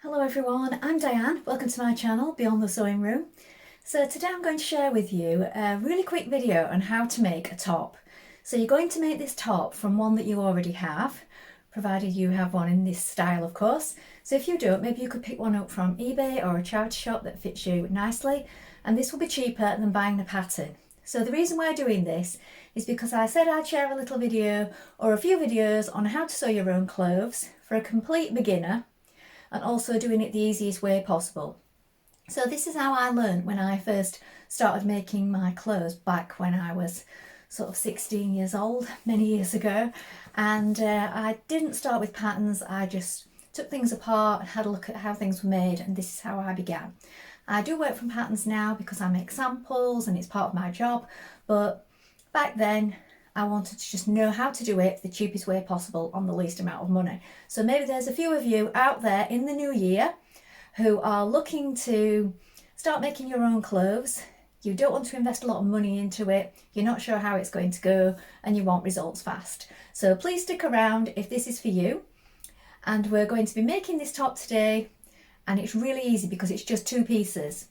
Hello everyone, I'm Diane. Welcome to my channel, Beyond the Sewing Room. So today I'm going to share with you a really quick video on how to make a top. So you're going to make this top from one that you already have, provided you have one in this style of course. So if you don't, maybe you could pick one up from eBay or a charity shop that fits you nicely, and this will be cheaper than buying the pattern. So the reason why I'm doing this is because I said I'd share a little video or a few videos on how to sew your own clothes for a complete beginner, and also doing it the easiest way possible. So this is how I learned when I first started making my clothes back when I was sort of 16 years old, many years ago. And I didn't start with patterns, I just took things apart and had a look at how things were made, and this is how I began. I do work from patterns now because I make samples and it's part of my job, but back then I wanted to just know how to do it the cheapest way possible on the least amount of money. So maybe there's a few of you out there in the new year who are looking to start making your own clothes. You don't want to invest a lot of money into it, you're not sure how it's going to go, and you want results fast. So please stick around if this is for you. And we're going to be making this top today, and it's really easy because it's just two pieces.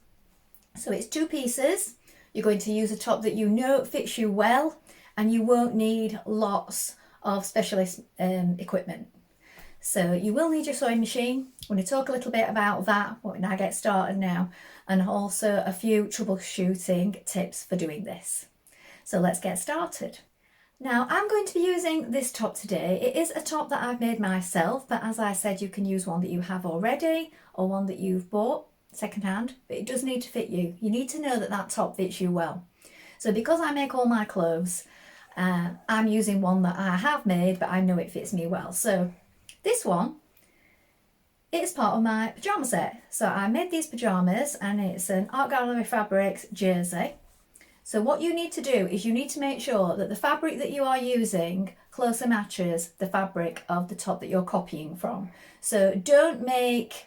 So it's two pieces. You're going to use a top that you know fits you well, and you won't need lots of specialist equipment. So you will need your sewing machine. I'm going to talk a little bit about that when I get started now, and also a few troubleshooting tips for doing this. So let's get started. Now I'm going to be using this top today. It is a top that I've made myself, but as I said, you can use one that you have already or one that you've bought secondhand, but it does need to fit you. You need to know that that top fits you well. So because I make all my clothes, I'm using one that I have made, but I know it fits me well. So this one is part of my pyjama set. So I made these pyjamas, and it's an Art Gallery Fabrics jersey. So what you need to do is you need to make sure that the fabric that you are using closely matches the fabric of the top that you're copying from. So don't make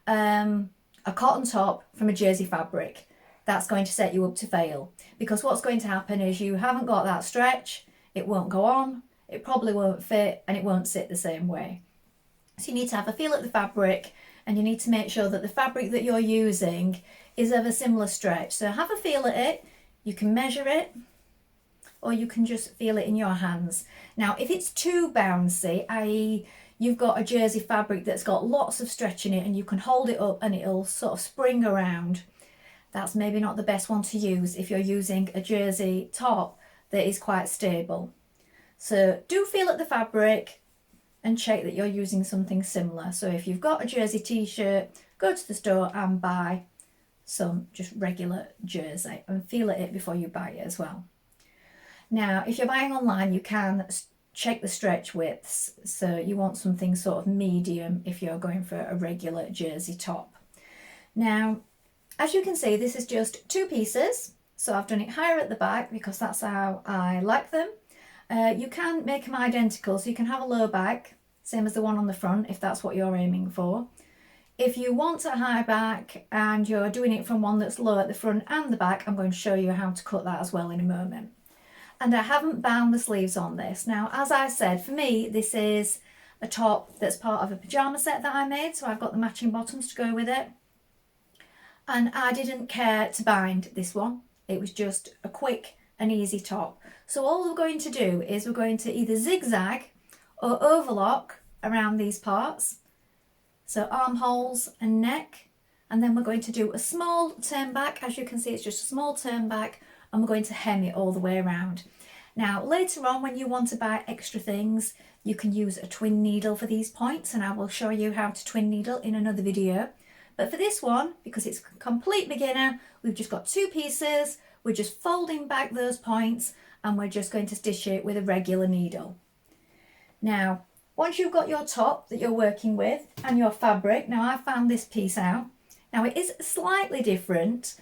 a cotton top from a jersey fabric. That's going to set you up to fail, because what's going to happen is you haven't got that stretch, it won't go on, it probably won't fit, and it won't sit the same way. So you need to have a feel at the fabric, and you need to make sure that the fabric that you're using is of a similar stretch. So have a feel at it, you can measure it, or you can just feel it in your hands. Now if it's too bouncy, i.e. you've got a jersey fabric that's got lots of stretch in it and you can hold it up and it'll sort of spring around, that's maybe not the best one to use if you're using a jersey top that is quite stable. So do feel at the fabric and check that you're using something similar. So if you've got a jersey t-shirt, go to the store and buy some just regular jersey and feel at it before you buy it as well. Now if you're buying online, you can check the stretch widths, so you want something sort of medium if you're going for a regular jersey top. Now as you can see, this is just two pieces, so I've done it higher at the back because that's how I like them. You can make them identical, so you can have a low back, same as the one on the front if that's what you're aiming for. If you want a high back and you're doing it from one that's low at the front and the back, I'm going to show you how to cut that as well in a moment. And I haven't bound the sleeves on this. Now as I said, for me this is a top that's part of a pyjama set that I made, so I've got the matching bottoms to go with it. And I didn't care to bind this one, it was just a quick and easy top. So all we're going to do is we're going to either zigzag or overlock around these parts, so armholes and neck, and then we're going to do a small turn back. As you can see, it's just a small turn back, and we're going to hem it all the way around. Now later on, when you want to buy extra things, you can use a twin needle for these points, and I will show you how to twin needle in another video. But for this one, because it's complete beginner, we've just got two pieces, we're just folding back those points, and we're just going to stitch it with a regular needle. Now once you've got your top that you're working with and your fabric, now I found this piece out. Now it is slightly different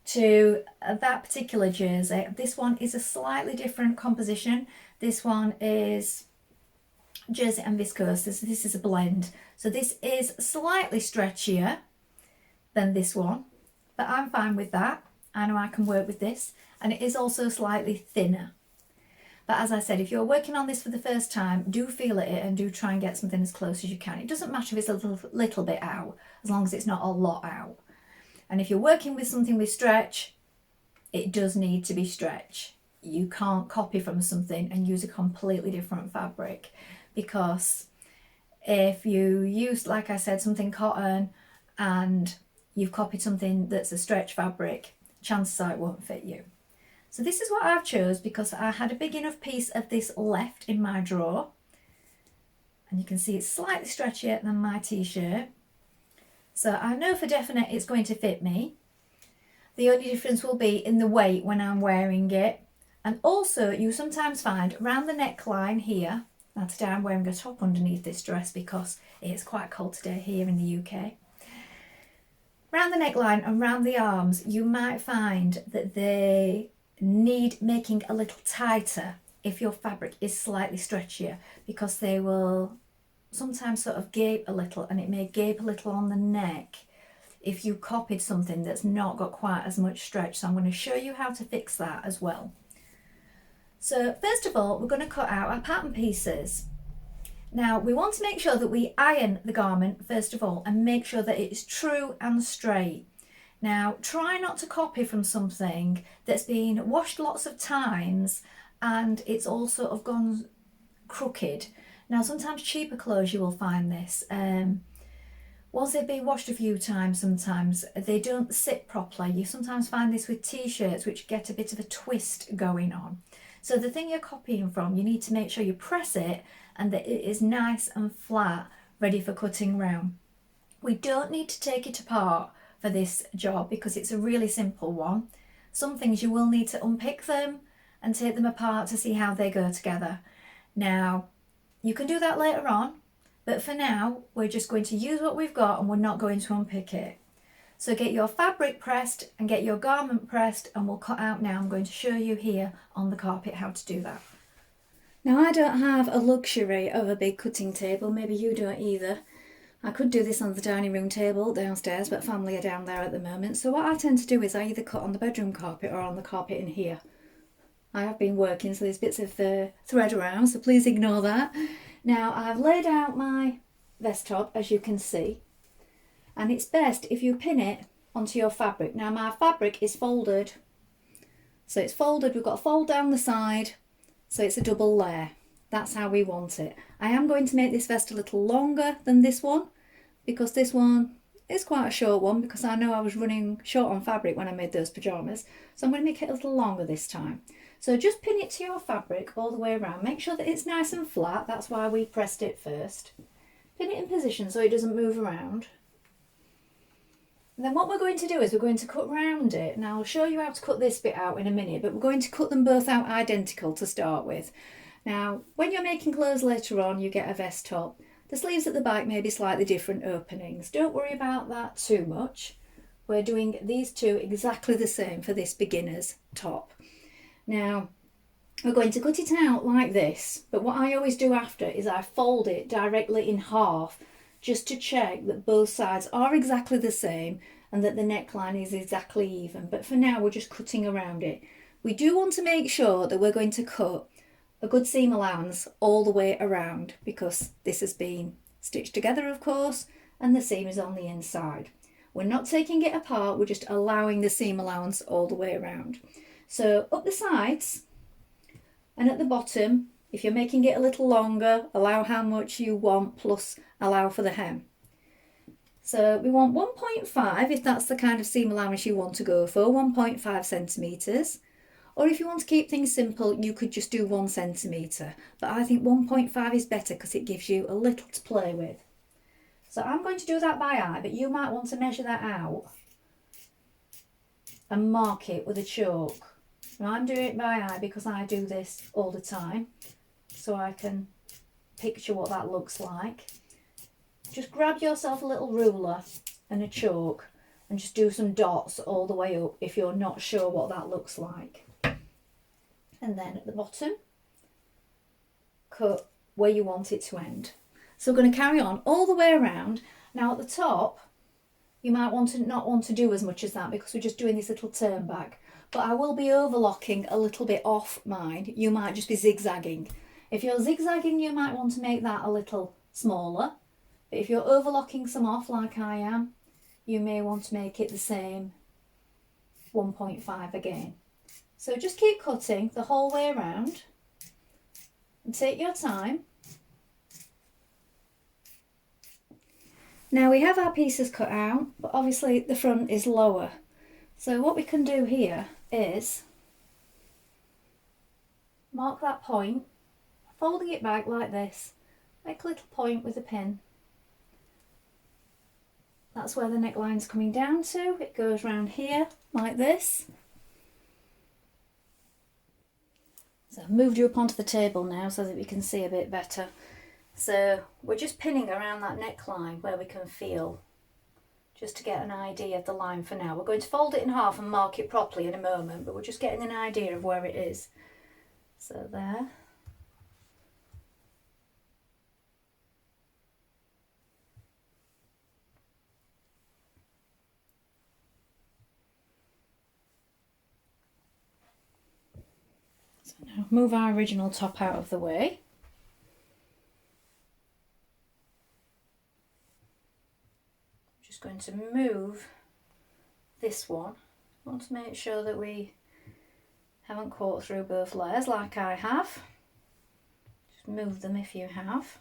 to that particular jersey. This one is a slightly different composition. This one is jersey and viscose, this is a blend. So this is slightly stretchier than this one, but I'm fine with that. I know I can work with this, and it is also slightly thinner. But as I said, if you're working on this for the first time, do feel at it and do try and get something as close as you can. It doesn't matter if it's a little bit out, as long as it's not a lot out. And if you're working with something with stretch, it does need to be stretch. You can't copy from something and use a completely different fabric, because if you use, like I said, something cotton and you've copied something that's a stretch fabric, chances are it won't fit you. So this is what I've chose because I had a big enough piece of this left in my drawer. And you can see it's slightly stretchier than my t-shirt. So I know for definite it's going to fit me. The only difference will be in the weight when I'm wearing it. And also you sometimes find around the neckline here, now today I'm wearing a top underneath this dress because it's quite cold today here in the UK. Around the neckline and around the arms, you might find that they need making a little tighter if your fabric is slightly stretchier, because they will sometimes sort of gape a little, and it may gape a little on the neck if you copied something that's not got quite as much stretch. So I'm going to show you how to fix that as well. So first of all, we're going to cut out our pattern pieces. Now we want to make sure that we iron the garment first of all and make sure that it is true and straight. Now try not to copy from something that's been washed lots of times and it's all sort of gone crooked. Now sometimes cheaper clothes you will find this. Once they've been washed a few times, sometimes they don't sit properly. You sometimes find this with t-shirts which get a bit of a twist going on. So the thing you're copying from, you need to make sure you press it and that it is nice and flat, ready for cutting round. We don't need to take it apart for this job because it's a really simple one. Some things you will need to unpick them and take them apart to see how they go together. Now, you can do that later on, but for now, we're just going to use what we've got and we're not going to unpick it. So get your fabric pressed and get your garment pressed and we'll cut out now. I'm going to show you here on the carpet how to do that. Now I don't have a luxury of a big cutting table, maybe you don't either. I could do this on the dining room table downstairs, but family are down there at the moment. So what I tend to do is I either cut on the bedroom carpet or on the carpet in here. I have been working, so there's bits of thread around, so please ignore that. Now I've laid out my vest top, as you can see, and it's best if you pin it onto your fabric. Now my fabric is folded, so it's folded, we've got a fold down the side, so it's a double layer. That's how we want it. I am going to make this vest a little longer than this one because this one is quite a short one, because I know I was running short on fabric when I made those pyjamas. So I'm going to make it a little longer this time. So just pin it to your fabric all the way around. Make sure that it's nice and flat. That's why we pressed it first. Pin it in position so it doesn't move around. And then what we're going to do is we're going to cut round it. Now I'll show you how to cut this bit out in a minute, but we're going to cut them both out identical to start with. Now, when you're making clothes later on, you get a vest top. The sleeves at the back may be slightly different openings. Don't worry about that too much. We're doing these two exactly the same for this beginner's top. Now, we're going to cut it out like this, but what I always do after is I fold it directly in half just to check that both sides are exactly the same and that the neckline is exactly even. But for now, we're just cutting around it. We do want to make sure that we're going to cut a good seam allowance all the way around, because this has been stitched together, of course, and the seam is on the inside. We're not taking it apart, we're just allowing the seam allowance all the way around. So up the sides and at the bottom, if you're making it a little longer, allow how much you want plus allow for the hem. So we want 1.5 if that's the kind of seam allowance you want to go for, 1.5 centimetres. Or if you want to keep things simple, you could just do 1 centimetre. But I think 1.5 is better because it gives you a little to play with. So I'm going to do that by eye, but you might want to measure that out and mark it with a chalk. Now I'm doing it by eye because I do this all the time, so I can picture what that looks like. Just grab yourself a little ruler and a chalk and just do some dots all the way up if you're not sure what that looks like. And then at the bottom, cut where you want it to end. So we're going to carry on all the way around. Now at the top, you might not want to do as much as that because we're just doing this little turn back. but I will be overlocking a little bit off mine. You might just be zigzagging. If you're zigzagging, you might want to make that a little smaller. But if you're overlocking some off like I am, you may want to make it the same 1.5 again. So just keep cutting the whole way around and take your time. Now we have our pieces cut out, but obviously the front is lower. So what we can do here is mark that point, folding it back like this, make a little point with a pin. That's where the neckline's coming down to. It goes round here like this. So I've moved you up onto the table now so that we can see a bit better. So we're just pinning around that neckline where we can feel, just to get an idea of the line for now. We're going to fold it in half and mark it properly in a moment, but we're just getting an idea of where it is. So there. So now move our original top out of the way. Just going to move this one. I want to make sure that we haven't caught through both layers like I have. Just move them if you have.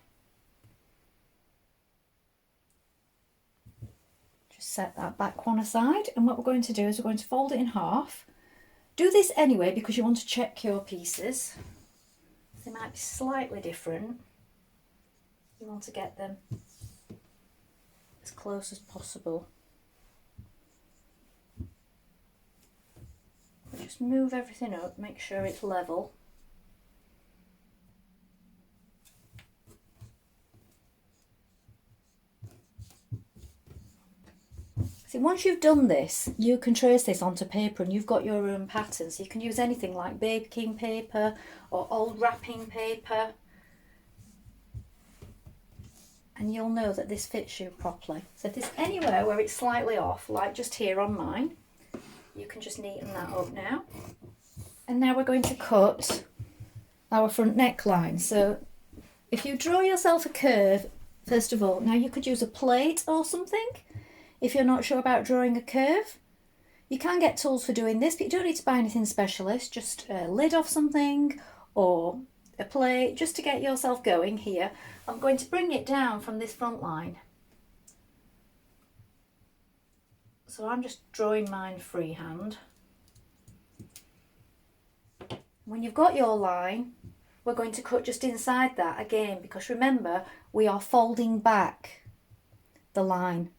Just set that back one aside, and what we're going to do is we're going to fold it in half. Do this anyway because you want to check your pieces. They might be slightly different. You want to get them as close as possible. Just move everything up, make sure it's level. See, once you've done this, you can trace this onto paper and you've got your own patterns. You can use anything like baking paper or old wrapping paper, and you'll know that this fits you properly. So if there's anywhere where it's slightly off, like just here on mine, you can just neaten that up now. And now we're going to cut our front neckline. So if you draw yourself a curve, first of all, now you could use a plate or something. If you're not sure about drawing a curve, you can get tools for doing this, but you don't need to buy anything specialist, just a lid of something or a plate, just to get yourself going here. I'm going to bring it down from this front line. So I'm just drawing mine freehand. When you've got your line, we're going to cut just inside that again, because remember, we are folding back the line.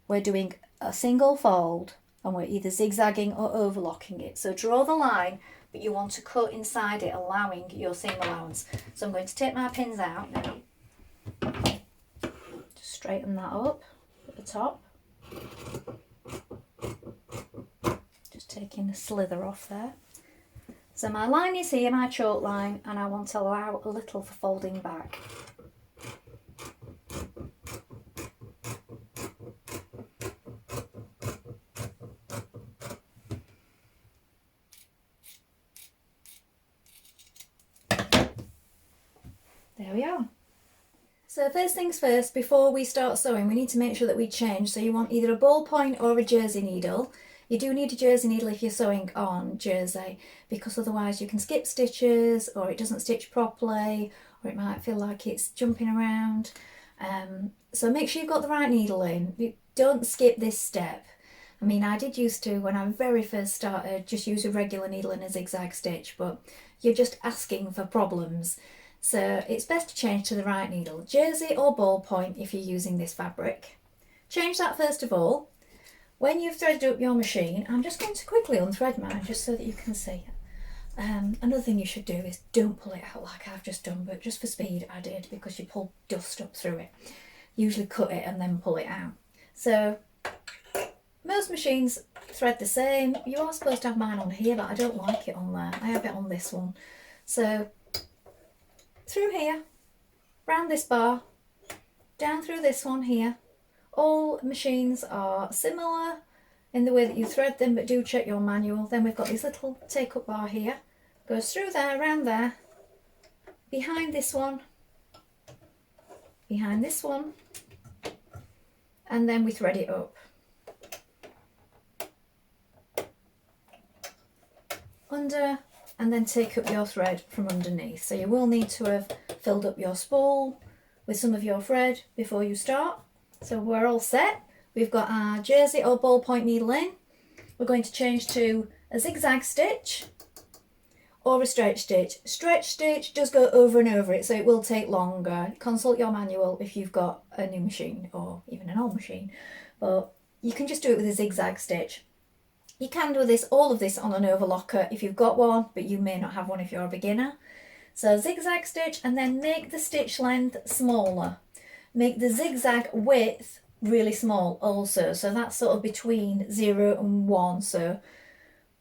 We're doing a single fold and we're either zigzagging or overlocking it. So draw the line, but you want to cut inside it, allowing your seam allowance. So I'm going to take my pins out now. Just straighten that up at the top. Just taking the slither off there. So my line is here, my chalk line, and I want to allow a little for folding back. There we are. So first things first, before we start sewing, we need to make sure that we change. So you want either a ballpoint or a jersey needle. You do need a jersey needle if you're sewing on jersey, because otherwise you can skip stitches, or it doesn't stitch properly, or it might feel like it's jumping around. So make sure you've got the right needle in. Don't skip this step. I mean, I did used to, when I very first started, just use a regular needle and a zigzag stitch, but you're just asking for problems. So it's best to change to the right needle, jersey or ballpoint if you're using this fabric. Change that first of all. When you've threaded up your machine, I'm just going to quickly unthread mine just so that you can see. Another thing you should do is don't pull it out like I've just done, but just for speed I did, because you pull dust up through it. Usually cut it and then pull it out. So most machines thread the same. You are supposed to have mine on here, but I don't like it on there. I have it on this one. So through here, round this bar, down through this one here. All machines are similar in the way that you thread them, but do check your manual. Then we've got this little take-up bar here, goes through there, around there, behind this one, behind this one, and then we thread it up. Under, and then take up your thread from underneath. So you will need to have filled up your spool with some of your thread before you start. So we're all set. We've got our jersey or ballpoint needle in. We're going to change to a zigzag stitch or a stretch stitch. Stretch stitch does go over and over it, so it will take longer. Consult your manual if you've got a new machine or even an old machine, but you can just do it with a zigzag stitch. You can do this, all of this on an overlocker if you've got one, but you may not have one if you're a beginner. So zigzag stitch, and then make the stitch length smaller. Make the zigzag width really small also, so that's sort of between 0 and 1, so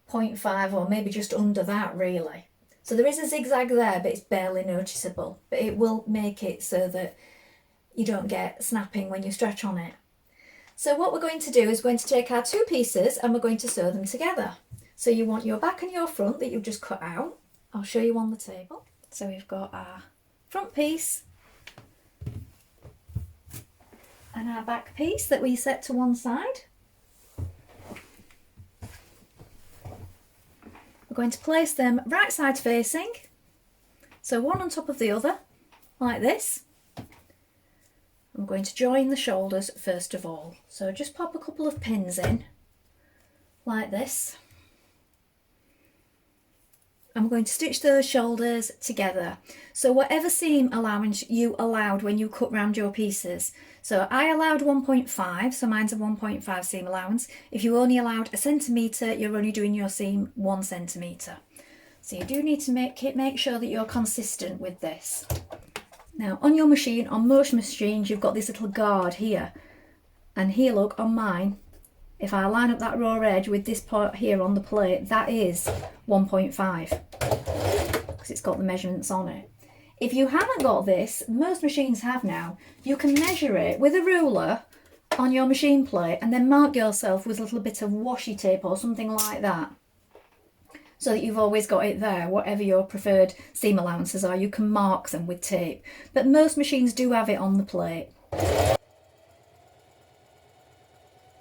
0.5 or maybe just under that really. So there is a zigzag there, but it's barely noticeable, but it will make it so that you don't get snapping when you stretch on it. So what we're going to do is we're going to take our two pieces and we're going to sew them together. So you want your back and your front that you've just cut out. I'll show you on the table. So we've got our front piece and our back piece that we set to one side. We're going to place them right side facing, so one on top of the other, like this. I'm going to join the shoulders first of all. So just pop a couple of pins in, like this. I'm going to stitch those shoulders together. So whatever seam allowance you allowed when you cut round your pieces. So I allowed 1.5, so mine's a 1.5 seam allowance. If you only allowed a centimetre, you're only doing your seam 1 centimetre. So you do need to make sure that you're consistent with this. Now on your machine, on most machines, you've got this little guard here. And here, look, on mine, if I line up that raw edge with this part here on the plate, that is 1.5 because it's got the measurements on it. If you haven't got this, most machines have now, you can measure it with a ruler on your machine plate and then mark yourself with a little bit of washi tape or something like that, so that you've always got it there. Whatever your preferred seam allowances are, you can mark them with tape. But most machines do have it on the plate.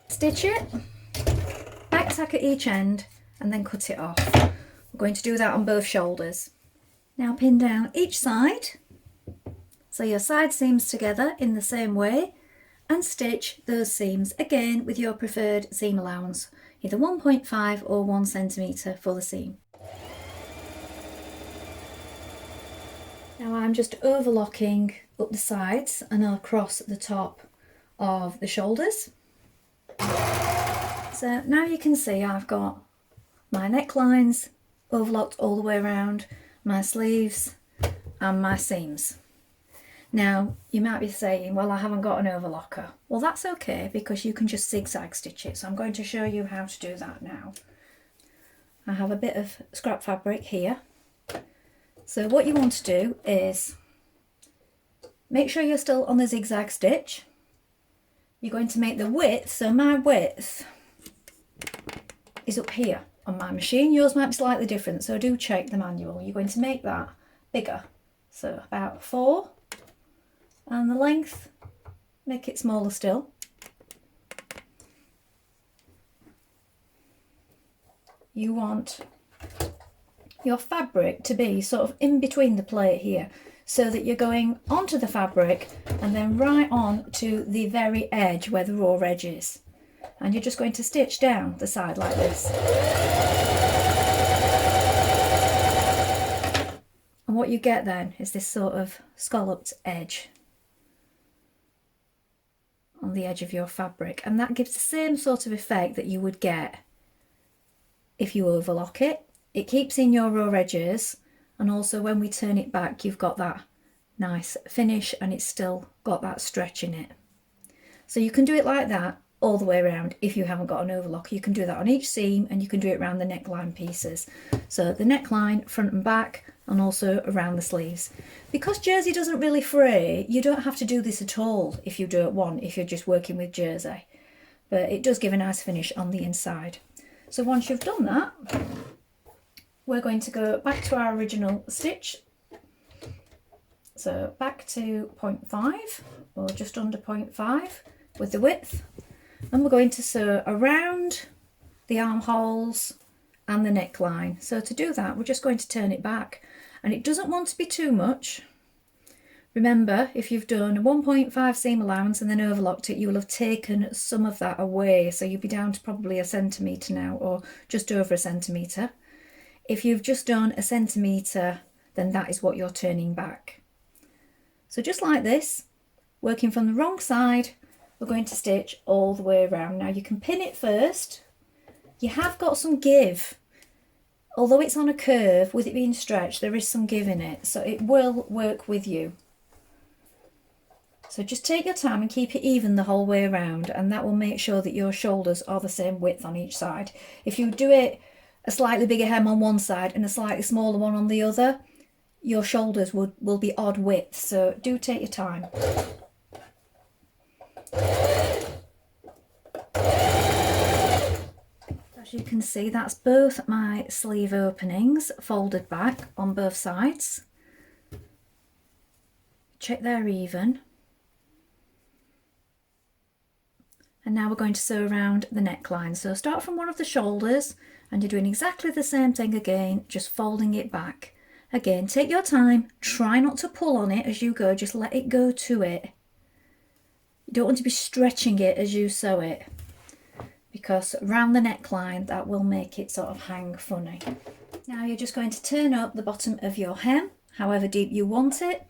Stitch it, back tack at each end, and then cut it off. We're going to do that on both shoulders. Now pin down each side, so your side seams together in the same way, and stitch those seams again with your preferred seam allowance, either 1.5 or 1 centimetre for the seam. Now I'm just overlocking up the sides and across the top of the shoulders. So now you can see I've got my necklines overlocked all the way around, my sleeves and my seams. Now you might be saying, well, I haven't got an overlocker. Well, that's okay because you can just zigzag stitch it. So I'm going to show you how to do that now. I have a bit of scrap fabric here. So what you want to do is make sure you're still on the zigzag stitch. You're going to make the width, so my width is up here on my machine. Yours might be slightly different, so do check the manual. You're going to make that bigger, so about 4, and the length, make it smaller still. You want your fabric to be sort of in between the plate here, so that you're going onto the fabric and then right on to the very edge where the raw edge is. And you're just going to stitch down the side like this. And what you get then is this sort of scalloped edge on the edge of your fabric, and that gives the same sort of effect that you would get if you overlock it. It keeps in your raw edges, and also when we turn it back you've got that nice finish and it's still got that stretch in it. So you can do it like that all the way around. If you haven't got an overlock, you can do that on each seam, and you can do it around the neckline pieces. So the neckline, front and back, and also around the sleeves. Because jersey doesn't really fray, you don't have to do this at all if you don't want, if you're just working with jersey. but it does give a nice finish on the inside. So once you've done that, we're going to go back to our original stitch. So back to 0.5 or just under 0.5 with the width, and we're going to sew around the armholes and the neckline. So to do that, we're just going to turn it back, and it doesn't want to be too much. Remember, if you've done a 1.5 seam allowance and then overlocked it, you will have taken some of that away, so you'll be down to probably 1 centimetre now, or just over 1 centimetre. If you've just done 1 centimetre, then that is what you're turning back. So just like this, working from the wrong side, we're going to stitch all the way around. Now you can pin it first. You have got some give. Although it's on a curve, with it being stretched, there is some give in it, so it will work with you. So just take your time and keep it even the whole way around, and that will make sure that your shoulders are the same width on each side. If you do it a slightly bigger hem on one side and a slightly smaller one on the other, your shoulders will be odd width, so do take your time. As you can see, that's both my sleeve openings folded back on both sides. Check they're even. And now we're going to sew around the neckline. So start from one of the shoulders, and you're doing exactly the same thing again, just folding it back. Again, take your time, try not to pull on it as you go, just let it go to it. You don't want to be stretching it as you sew it, because around the neckline that will make it sort of hang funny. Now you're just going to turn up the bottom of your hem, however deep you want it,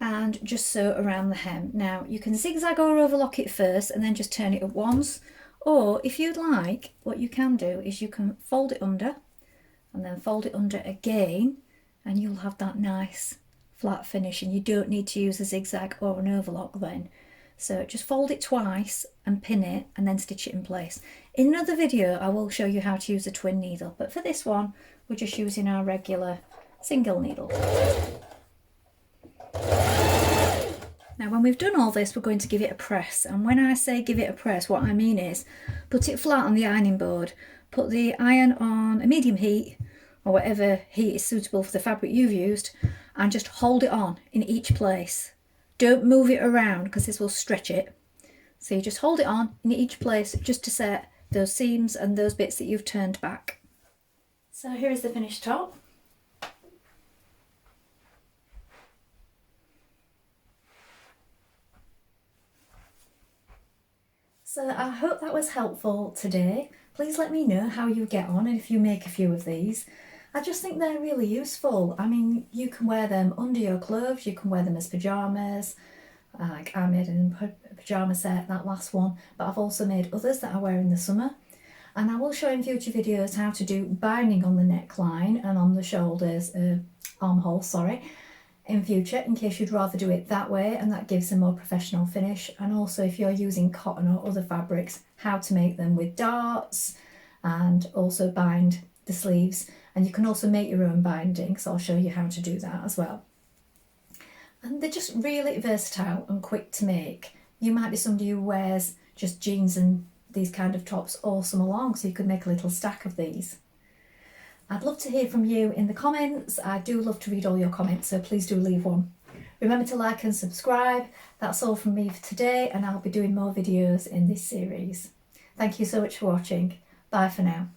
and just sew around the hem. Now you can zigzag or overlock it first and then just turn it up once, or if you'd like, what you can do is you can fold it under and then fold it under again, and you'll have that nice flat finish, and you don't need to use a zigzag or an overlock then. So just fold it twice and pin it and then stitch it in place. In another video I will show you how to use a twin needle, but for this one we're just using our regular single needle. Now when we've done all this, we're going to give it a press, and when I say give it a press, what I mean is put it flat on the ironing board, put the iron on a medium heat or whatever heat is suitable for the fabric you've used, and just hold it on in each place. Don't move it around because this will stretch it. So you just hold it on in each place just to set those seams and those bits that you've turned back. So here is the finished top. So I hope that was helpful today. Please let me know how you get on and if you make a few of these. I just think they're really useful. I mean, you can wear them under your clothes, you can wear them as pyjamas, like I made a pyjama set, that last one, but I've also made others that I wear in the summer. And I will show in future videos how to do binding on the neckline and on the shoulders, armhole, sorry, in future, in case you'd rather do it that way, and that gives a more professional finish. And also if you're using cotton or other fabrics, how to make them with darts and also bind the sleeves. And you can also make your own binding, so I'll show you how to do that as well. And they're just really versatile and quick to make. You might be somebody who wears just jeans and these kind of tops all summer long, so you could make a little stack of these. I'd love to hear from you in the comments. I do love to read all your comments, so please do leave one. Remember to like and subscribe. That's all from me for today, and I'll be doing more videos in this series. Thank you so much for watching. Bye for now.